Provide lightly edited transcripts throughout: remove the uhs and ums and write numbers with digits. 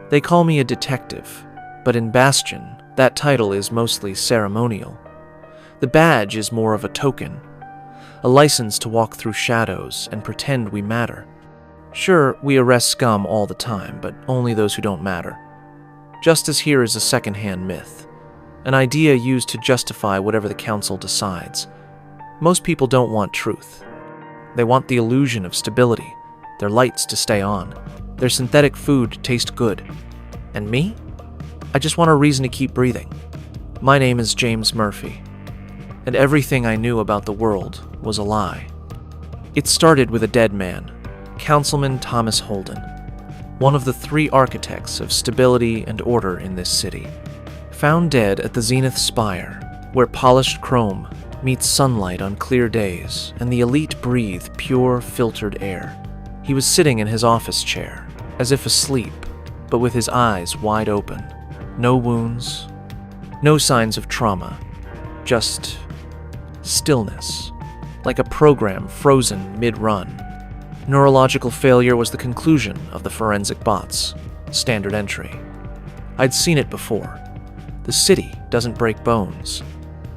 They call me a detective, but in Bastion, that title is mostly ceremonial. The badge is more of a token, a license to walk through shadows and pretend we matter. Sure, we arrest scum all the time, but only those who don't matter. Justice here is a second-hand myth, an idea used to justify whatever the council decides. Most people don't want truth. They want the illusion of stability, their lights to stay on, their synthetic food to taste good. And me? I just want a reason to keep breathing. My name is James Murphy, and everything I knew about the world was a lie. It started with a dead man, Councilman Thomas Holden, one of the 3 architects of stability and order in this city. Found dead at the Zenith Spire, where polished chrome meets sunlight on clear days and the elite breathe pure, filtered air. He was sitting in his office chair, as if asleep, but with his eyes wide open. No wounds, no signs of trauma, just stillness, like a program frozen mid-run. Neurological failure was the conclusion of the forensic bots. Standard entry. I'd seen it before. The city doesn't break bones.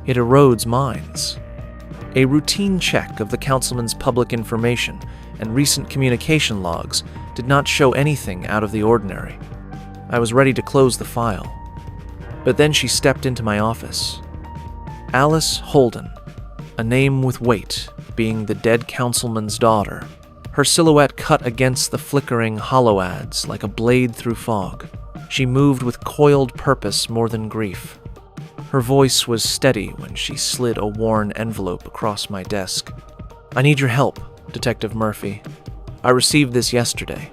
It erodes minds. A routine check of the councilman's public information and recent communication logs did not show anything out of the ordinary. I was ready to close the file. But then she stepped into my office. Alice Holden, a name with weight, being the dead councilman's daughter. Her silhouette cut against the flickering hollow ads like a blade through fog. She moved with coiled purpose more than grief. Her voice was steady when she slid a worn envelope across my desk. I need your help, Detective Murphy. I received this yesterday.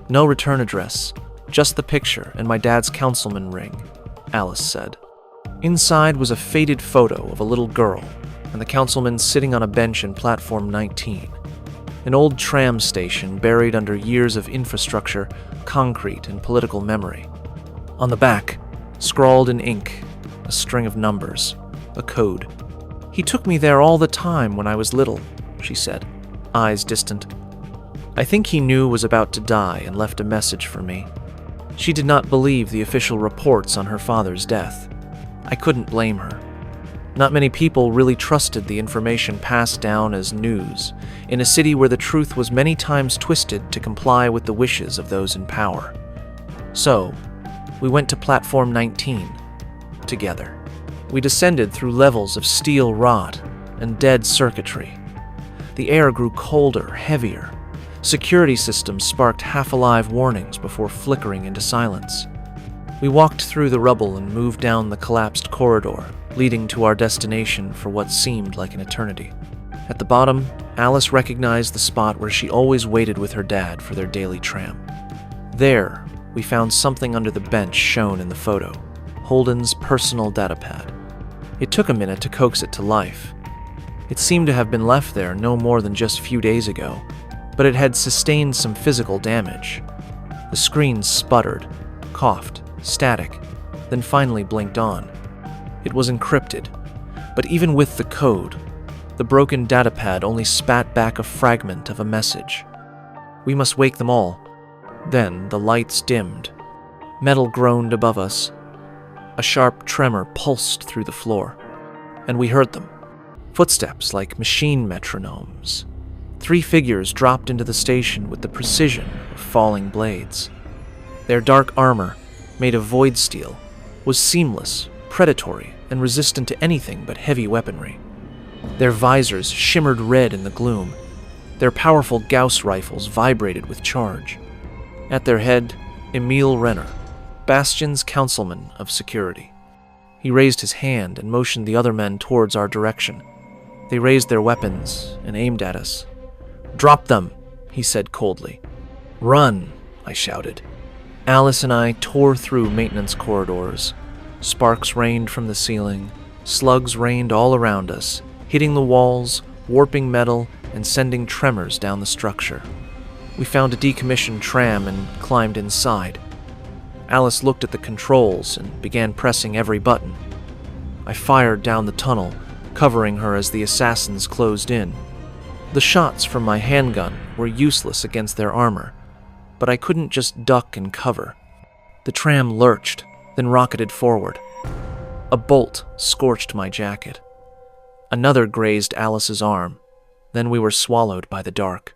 No return address, just the picture and my dad's councilman ring, Alice said. Inside was a faded photo of a little girl and the councilman sitting on a bench in platform 19. An old tram station buried under years of infrastructure, concrete, and political memory. On the back, scrawled in ink, a string of numbers, a code. He took me there all the time when I was little, she said, eyes distant. I think he knew was about to die and left a message for me. She did not believe the official reports on her father's death. I couldn't blame her. Not many people really trusted the information passed down as news in a city where the truth was many times twisted to comply with the wishes of those in power. So, we went to platform 19 together. We descended through levels of steel rot and dead circuitry. The air grew colder, heavier. Security systems sparked half-alive warnings before flickering into silence. We walked through the rubble and moved down the collapsed corridor, leading to our destination for what seemed like an eternity. At the bottom, Alice recognized the spot where she always waited with her dad for their daily tram. There, we found something under the bench shown in the photo, Holden's personal datapad. It took a minute to coax it to life. It seemed to have been left there no more than just a few days ago, but it had sustained some physical damage. The screen sputtered, coughed, static, then finally blinked on. It was encrypted, but even with the code, the broken datapad only spat back a fragment of a message. We must wake them all. Then the lights dimmed. Metal groaned above us. A sharp tremor pulsed through the floor, and we heard them. Footsteps like machine metronomes. 3 figures dropped into the station with the precision of falling blades. Their dark armor, made of void steel, was seamless, predatory, and resistant to anything but heavy weaponry. Their visors shimmered red in the gloom. Their powerful Gauss rifles vibrated with charge. At their head, Emil Renner, Bastion's councilman of security. He raised his hand and motioned the other men towards our direction. They raised their weapons and aimed at us. "Drop them," he said coldly. "Run," I shouted. Alice and I tore through maintenance corridors. Sparks rained from the ceiling. Slugs rained all around us, hitting the walls, warping metal, and sending tremors down the structure. We found a decommissioned tram and climbed inside. Alice looked at the controls and began pressing every button. I fired down the tunnel, covering her as the assassins closed in. The shots from my handgun were useless against their armor, but I couldn't just duck and cover. The tram lurched, then rocketed forward. A bolt scorched my jacket. Another grazed Alice's arm. Then we were swallowed by the dark.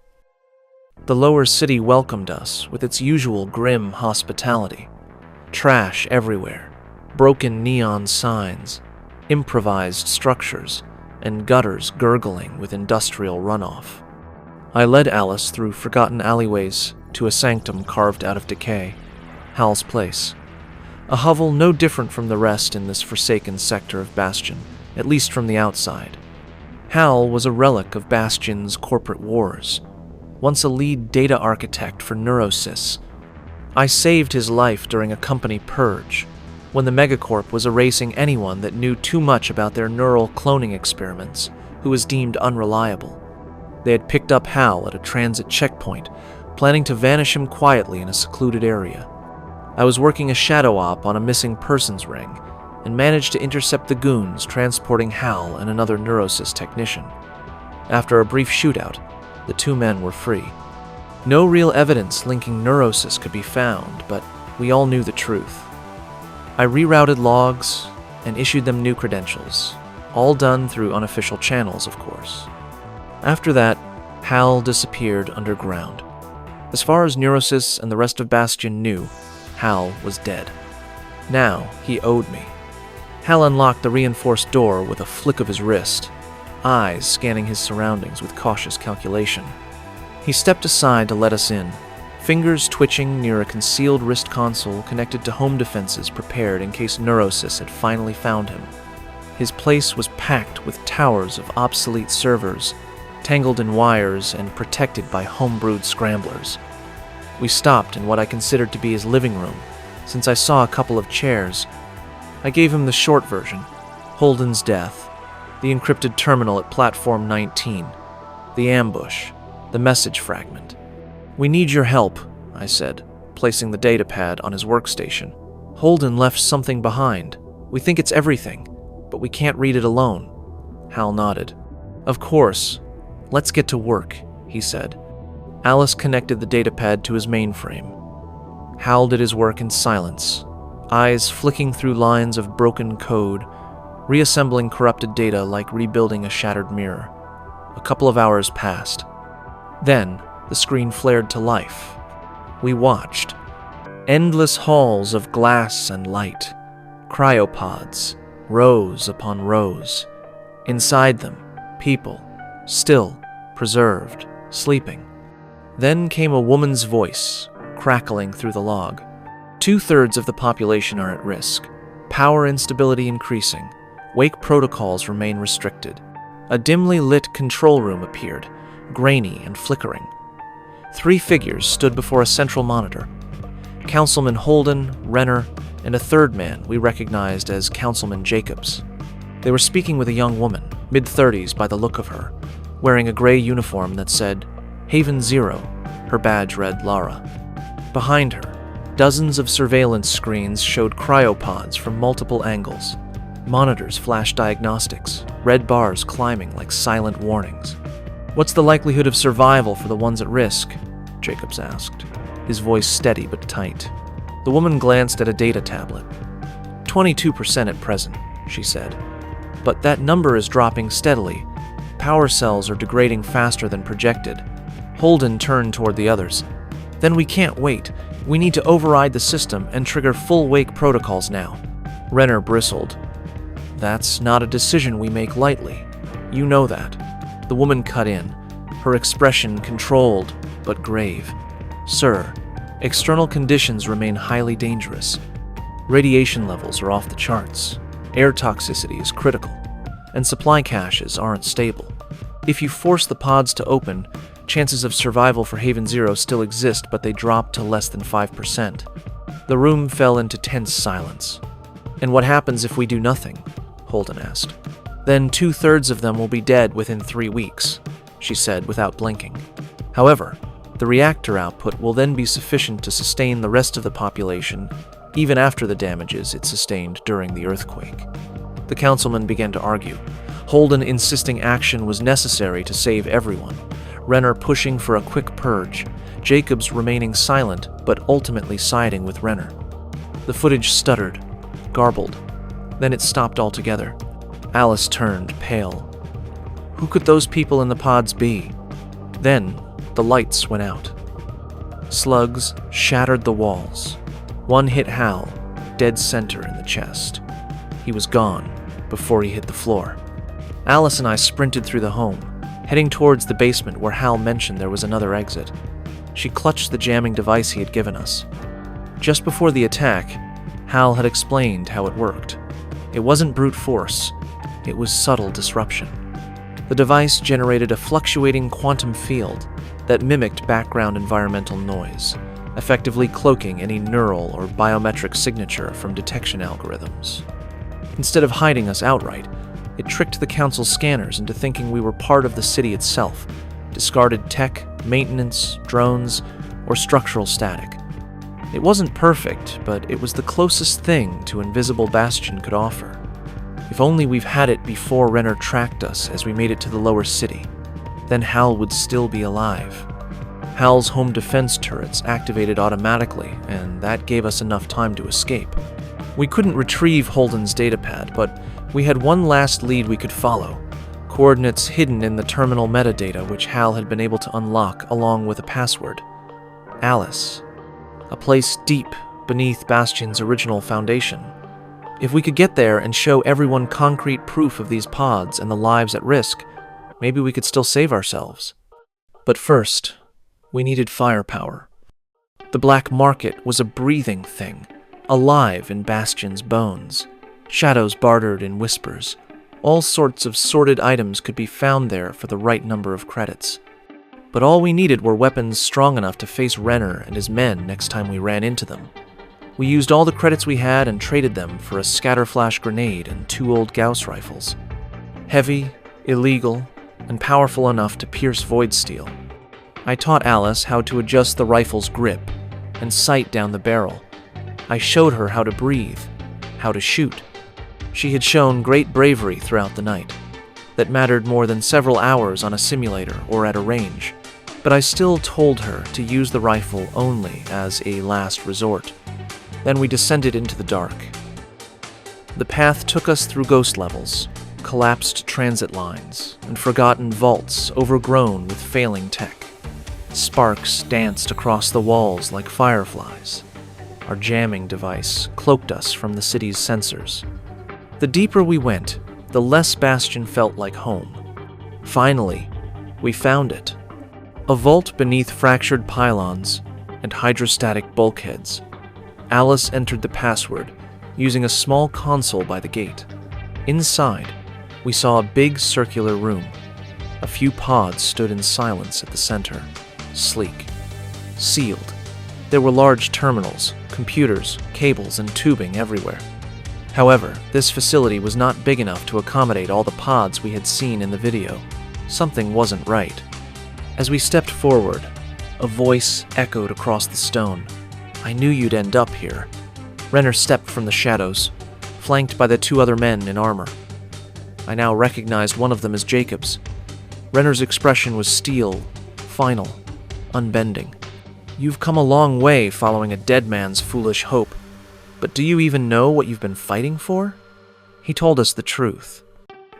The lower city welcomed us with its usual grim hospitality. Trash everywhere, broken neon signs, improvised structures, and gutters gurgling with industrial runoff. I led Alice through forgotten alleyways to a sanctum carved out of decay, Hal's place. A hovel no different from the rest in this forsaken sector of Bastion, at least from the outside. Hal was a relic of Bastion's corporate wars, once a lead data architect for Neurosys. I saved his life during a company purge, when the megacorp was erasing anyone that knew too much about their neural cloning experiments, who was deemed unreliable. They had picked up Hal at a transit checkpoint, planning to vanish him quietly in a secluded area. I was working a shadow op on a missing persons ring, and managed to intercept the goons transporting Hal and another Neurosys technician. After a brief shootout, the two men were free. No real evidence linking Neurosys could be found, but we all knew the truth. I rerouted logs and issued them new credentials, all done through unofficial channels, of course. After that, Hal disappeared underground. As far as Neurosys and the rest of Bastion knew, Hal was dead. Now he owed me. Hal unlocked the reinforced door with a flick of his wrist, eyes scanning his surroundings with cautious calculation. He stepped aside to let us in, fingers twitching near a concealed wrist console connected to home defenses prepared in case Neurosys had finally found him. His place was packed with towers of obsolete servers, tangled in wires and protected by homebrewed scramblers. We stopped in what I considered to be his living room, since I saw a couple of chairs. I gave him the short version: Holden's death, the encrypted terminal at Platform 19, the ambush, the message fragment. "We need your help," I said, placing the datapad on his workstation. "Holden left something behind. We think it's everything, but we can't read it alone." Hal nodded. "Of course. Let's get to work," he said. Alice connected the datapad to his mainframe. Hal did his work in silence, eyes flicking through lines of broken code, reassembling corrupted data like rebuilding a shattered mirror. A couple of hours passed. Then, the screen flared to life. We watched. Endless halls of glass and light, cryo-pods, rows upon rows. Inside them, people, still, preserved, sleeping. Then came a woman's voice, crackling through the log. 2/3 of the population are at risk. Power instability increasing. Wake protocols remain restricted. A dimly lit control room appeared, grainy and flickering. 3 figures stood before a central monitor. Councilman Holden, Renner, and a third man we recognized as Councilman Jacobs. They were speaking with a young woman, mid-30s by the look of her, wearing a gray uniform that said, Haven Zero. Her badge read Lara. Behind her, dozens of surveillance screens showed cryo-pods from multiple angles. Monitors flashed diagnostics, red bars climbing like silent warnings. "What's the likelihood of survival for the ones at risk?" Jacobs asked, his voice steady but tight. The woman glanced at a data tablet. 22% at present, she said. But that number is dropping steadily. Power cells are degrading faster than projected. Holden turned toward the others. "Then we can't wait. We need to override the system and trigger full wake protocols now." Renner bristled. "That's not a decision we make lightly. You know that." The woman cut in, her expression controlled but grave. "Sir, external conditions remain highly dangerous. Radiation levels are off the charts. Air toxicity is critical, and supply caches aren't stable. If you force the pods to open, chances of survival for Haven Zero still exist, but they drop to less than 5%. The room fell into tense silence. "And what happens if we do nothing?" Holden asked. "Then 2/3 of them will be dead within 3 weeks, she said without blinking. "However, the reactor output will then be sufficient to sustain the rest of the population, even after the damages it sustained during the earthquake." The councilman began to argue, Holden insisting action was necessary to save everyone, Renner pushing for a quick purge, Jacobs remaining silent but ultimately siding with Renner. The footage stuttered, garbled. Then it stopped altogether. Alice turned pale. Who could those people in the pods be? Then, the lights went out. Slugs shattered the walls. One hit Hal, dead center in the chest. He was gone before he hit the floor. Alice and I sprinted through the home, heading towards the basement where Hal mentioned there was another exit. She clutched the jamming device he had given us. Just before the attack, Hal had explained how it worked. It wasn't brute force, it was subtle disruption. The device generated a fluctuating quantum field that mimicked background environmental noise, effectively cloaking any neural or biometric signature from detection algorithms. Instead of hiding us outright, it tricked the council's scanners into thinking we were part of the city itself, discarded tech, maintenance, drones, or structural static. It wasn't perfect, but it was the closest thing to invisible Bastion could offer. If only we've had it before Renner tracked us as we made it to the lower city. Then Hal would still be alive. Hal's home defense turrets activated automatically, and that gave us enough time to escape. We couldn't retrieve Holden's datapad, but we had one last lead we could follow, coordinates hidden in the terminal metadata which Hal had been able to unlock along with a password. Alice. A place deep beneath Bastion's original foundation. If we could get there and show everyone concrete proof of these pods and the lives at risk, maybe we could still save ourselves. But first, we needed firepower. The black market was a breathing thing, alive in Bastion's bones. Shadows bartered in whispers. All sorts of sordid items could be found there for the right number of credits. But all we needed were weapons strong enough to face Renner and his men next time we ran into them. We used all the credits we had and traded them for a scatterflash grenade and 2 old Gauss rifles. Heavy, illegal, and powerful enough to pierce void steel. I taught Alice how to adjust the rifle's grip and sight down the barrel. I showed her how to breathe, how to shoot. She had shown great bravery throughout the night. That mattered more than several hours on a simulator or at a range. But I still told her to use the rifle only as a last resort. Then we descended into the dark. The path took us through ghost levels, collapsed transit lines, and forgotten vaults overgrown with failing tech. Sparks danced across the walls like fireflies. Our jamming device cloaked us from the city's sensors. The deeper we went, the less Bastion felt like home. Finally, we found it. A vault beneath fractured pylons and hydrostatic bulkheads. Alice entered the password, using a small console by the gate. Inside, we saw a big circular room. A few pods stood in silence at the center, sleek, sealed. There were large terminals, computers, cables, and tubing everywhere. However, this facility was not big enough to accommodate all the pods we had seen in the video. Something wasn't right. As we stepped forward, a voice echoed across the stone. I knew you'd end up here. Renner stepped from the shadows, flanked by the 2 other men in armor. I now recognized one of them as Jacobs. Renner's expression was steel, final, unbending. You've come a long way following a dead man's foolish hope. But do you even know what you've been fighting for? He told us the truth.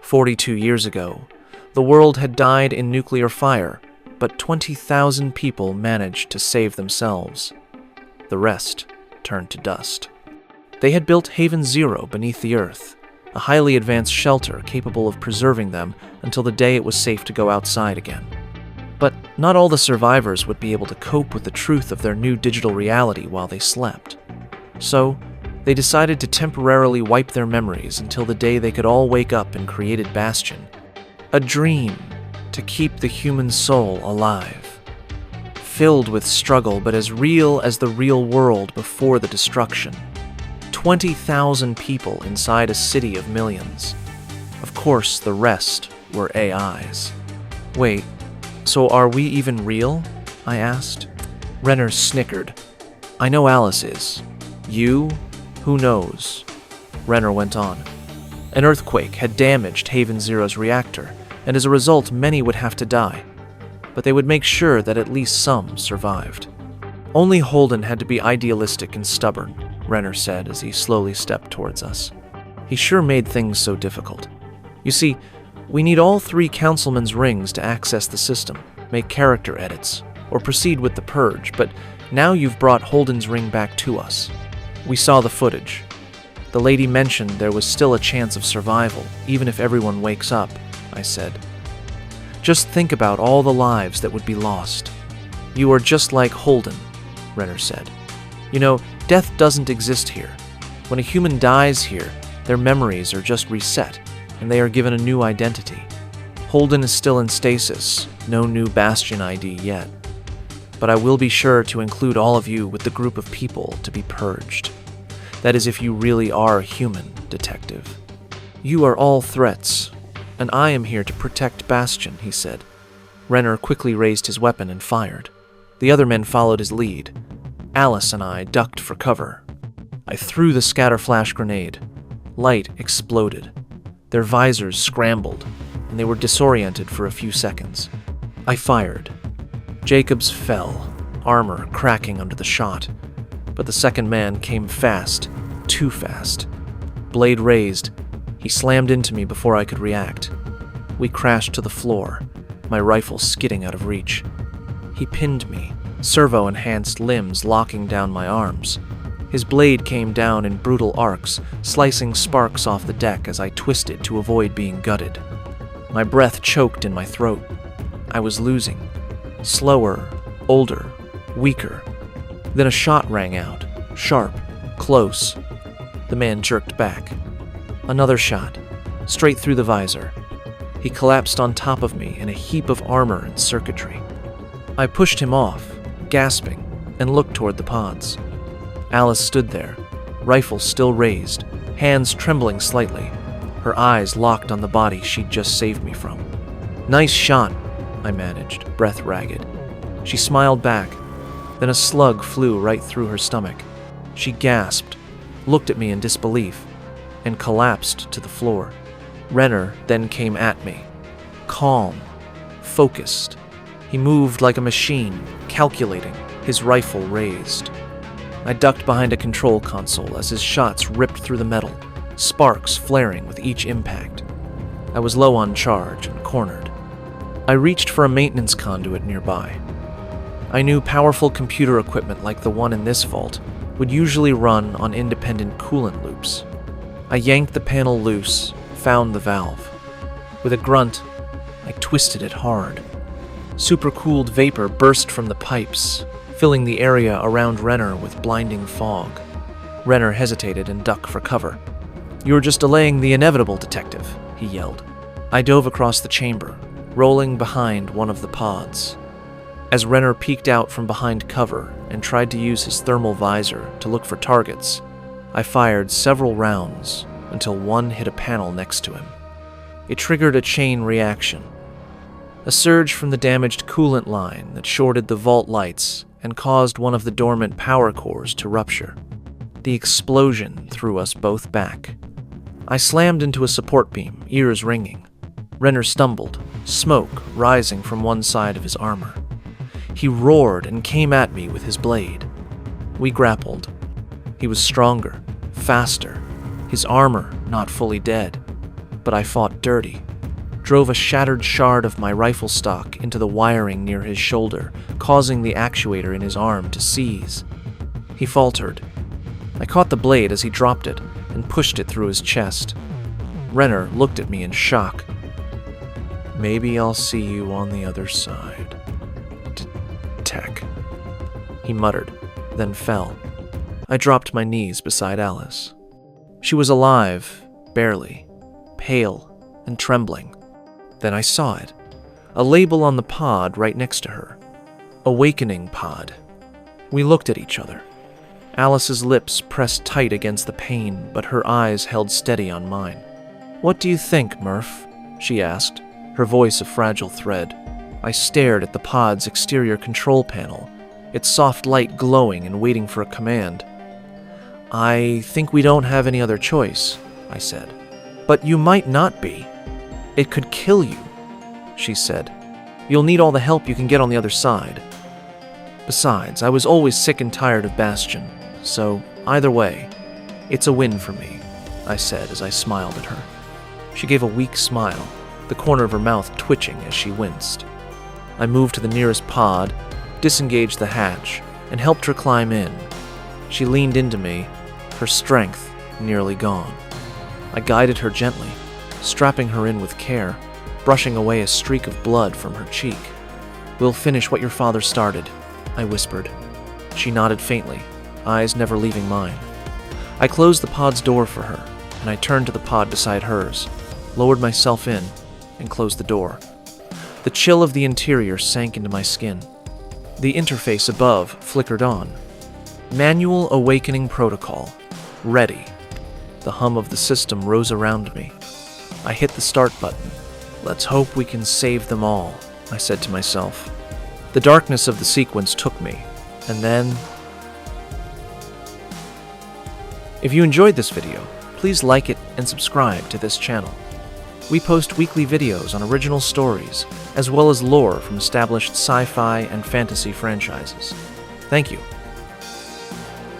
42 years ago, the world had died in nuclear fire, but 20,000 people managed to save themselves. The rest turned to dust. They had built Haven Zero beneath the earth, a highly advanced shelter capable of preserving them until the day it was safe to go outside again. But not all the survivors would be able to cope with the truth of their new digital reality while they slept. So, they decided to temporarily wipe their memories until the day they could all wake up in created Bastion. A dream to keep the human soul alive. Filled with struggle, but as real as the real world before the destruction. 20,000 people inside a city of millions. Of course, the rest were AIs. Wait, so are we even real? I asked. Renner snickered. I know Alice is. You? Who knows? Renner went on. An earthquake had damaged Haven Zero's reactor, and as a result, many would have to die. But they would make sure that at least some survived. Only Holden had to be idealistic and stubborn. Renner said as he slowly stepped towards us. He sure made things so difficult. You see, we need all 3 councilmen's rings to access the system, make character edits, or proceed with the purge, but now you've brought Holden's ring back to us. We saw the footage. The lady mentioned there was still a chance of survival, even if everyone wakes up, I said. Just think about all the lives that would be lost. You are just like Holden, Renner said. You know, death doesn't exist here. When a human dies here, their memories are just reset, and they are given a new identity. Holden is still in stasis, no new Bastion ID yet. But I will be sure to include all of you with the group of people to be purged. That is if you really are human, Detective. You are all threats, and I am here to protect Bastion, he said. Renner quickly raised his weapon and fired. The other men followed his lead. Alice and I ducked for cover. I threw the scatter flash grenade. Light exploded. Their visors scrambled, and they were disoriented for a few seconds. I fired. Jacobs fell, armor cracking under the shot, but the second man came fast, too fast. Blade raised, he slammed into me before I could react. We crashed to the floor, my rifle skidding out of reach. He pinned me, servo-enhanced limbs locking down my arms. His blade came down in brutal arcs, slicing sparks off the deck as I twisted to avoid being gutted. My breath choked in my throat. I was losing. Slower, older, weaker. Then a shot rang out, sharp, close. The man jerked back. Another shot, straight through the visor. He collapsed on top of me in a heap of armor and circuitry. I pushed him off, gasping, and looked toward the pods. Alice stood there, rifle still raised, hands trembling slightly, her eyes locked on the body she'd just saved me from. Nice shot, I managed, breath ragged. She smiled back, then a slug flew right through her stomach. She gasped, looked at me in disbelief, and collapsed to the floor. Renner then came at me, calm, focused. He moved like a machine, calculating, his rifle raised. I ducked behind a control console as his shots ripped through the metal, sparks flaring with each impact. I was low on charge and cornered. I reached for a maintenance conduit nearby. I knew powerful computer equipment like the one in this vault would usually run on independent coolant loops. I yanked the panel loose, found the valve. With a grunt, I twisted it hard. Supercooled vapor burst from the pipes, filling the area around Renner with blinding fog. Renner hesitated and ducked for cover. "You're just delaying the inevitable, Detective," he yelled. I dove across the chamber, rolling behind one of the pods. As Renner peeked out from behind cover and tried to use his thermal visor to look for targets, I fired several rounds until one hit a panel next to him. It triggered a chain reaction. A surge from the damaged coolant line that shorted the vault lights and caused one of the dormant power cores to rupture. The explosion threw us both back. I slammed into a support beam, ears ringing. Renner stumbled, smoke rising from one side of his armor. He roared and came at me with his blade. We grappled. He was stronger, faster, his armor not fully dead. But I fought dirty. Drove a shattered shard of my rifle stock into the wiring near his shoulder, causing the actuator in his arm to seize. He faltered. I caught the blade as he dropped it and pushed it through his chest. Renner looked at me in shock. "Maybe I'll see you on the other side. Tech," he muttered, then fell. I dropped my knees beside Alice. She was alive, barely, pale and trembling. Then I saw it, a label on the pod right next to her. Awakening Pod. We looked at each other. Alice's lips pressed tight against the pane, but her eyes held steady on mine. "What do you think, Murph?" she asked, her voice a fragile thread. I stared at the pod's exterior control panel, its soft light glowing and waiting for a command. "I think we don't have any other choice," I said. "But you might not be. It could kill you," she said. "You'll need all the help you can get on the other side." Besides, I was always sick and tired of Bastion, so Either way, it's a win for me, I said as I smiled at her. She gave a weak smile, the corner of her mouth twitching as she winced. I moved to the nearest pod, disengaged the hatch, and helped her climb in. She leaned into me, her strength nearly gone. I guided her gently, strapping her in with care, brushing away a streak of blood from her cheek. "We'll finish what your father started," I whispered. She nodded faintly, eyes never leaving mine. I closed the pod's door for her, and I turned to the pod beside hers, lowered myself in, and closed the door. The chill of the interior sank into my skin. The interface above flickered on. Manual awakening protocol. Ready. The hum of the system rose around me. I hit the start button. "Let's hope we can save them all," I said to myself. The darkness of the sequence took me, and then... If you enjoyed this video, please like it and subscribe to this channel. We post weekly videos on original stories, as well as lore from established sci-fi and fantasy franchises. Thank you.